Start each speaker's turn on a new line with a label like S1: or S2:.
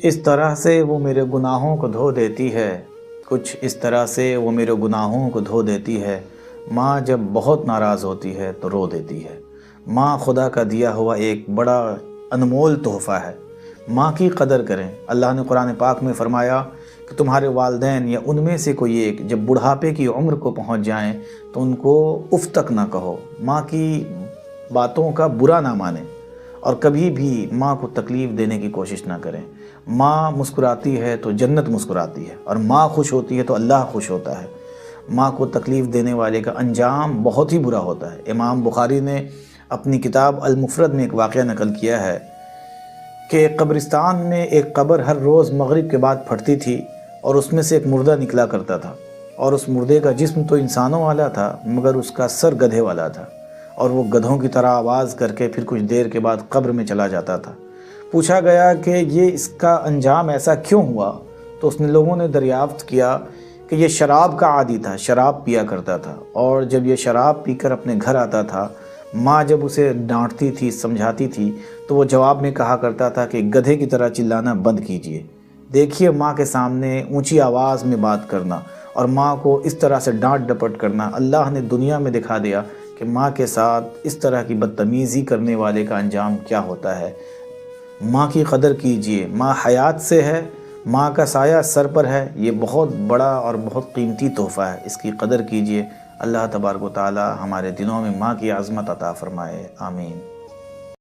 S1: اس طرح سے وہ میرے گناہوں کو دھو دیتی ہے، کچھ اس طرح سے وہ میرے گناہوں کو دھو دیتی ہے۔ ماں جب بہت ناراض ہوتی ہے تو رو دیتی ہے۔ ماں خدا کا دیا ہوا ایک بڑا انمول تحفہ ہے۔ ماں کی قدر کریں۔ اللہ نے قرآن پاک میں فرمایا کہ تمہارے والدین یا ان میں سے کوئی ایک جب بڑھاپے کی عمر کو پہنچ جائیں تو ان کو اف تک نہ کہو، ماں کی باتوں کا برا نہ مانیں، اور کبھی بھی ماں کو تکلیف دینے کی کوشش نہ کریں۔ ماں مسکراتی ہے تو جنت مسکراتی ہے، اور ماں خوش ہوتی ہے تو اللہ خوش ہوتا ہے۔ ماں کو تکلیف دینے والے کا انجام بہت ہی برا ہوتا ہے۔ امام بخاری نے اپنی کتاب المفرد میں ایک واقعہ نقل کیا ہے کہ ایک قبرستان میں ایک قبر ہر روز مغرب کے بعد پھٹتی تھی، اور اس میں سے ایک مردہ نکلا کرتا تھا، اور اس مردے کا جسم تو انسانوں والا تھا مگر اس کا سر گدھے والا تھا، اور وہ گدھوں کی طرح آواز کر کے پھر کچھ دیر کے بعد قبر میں چلا جاتا تھا۔ پوچھا گیا کہ یہ اس کا انجام ایسا کیوں ہوا؟ تو اس نے لوگوں نے دریافت کیا کہ یہ شراب کا عادی تھا، شراب پیا کرتا تھا، اور جب یہ شراب پی کر اپنے گھر آتا تھا، ماں جب اسے ڈانٹتی تھی، سمجھاتی تھی، تو وہ جواب میں کہا کرتا تھا کہ گدھے کی طرح چلانا بند کیجئے۔ دیکھیے، ماں کے سامنے اونچی آواز میں بات کرنا اور ماں کو اس طرح سے ڈانٹ ڈپٹ کرنا، اللہ نے دنیا میں دکھا دیا کہ ماں کے ساتھ اس طرح کی بدتمیزی کرنے والے کا انجام کیا ہوتا ہے۔ ماں کی قدر کیجئے، ماں حیات سے ہے، ماں کا سایہ سر پر ہے، یہ بہت بڑا اور بہت قیمتی تحفہ ہے، اس کی قدر کیجئے۔ اللہ تبارک و تعالی ہمارے دلوں میں ماں کی عظمت عطا فرمائے، آمین۔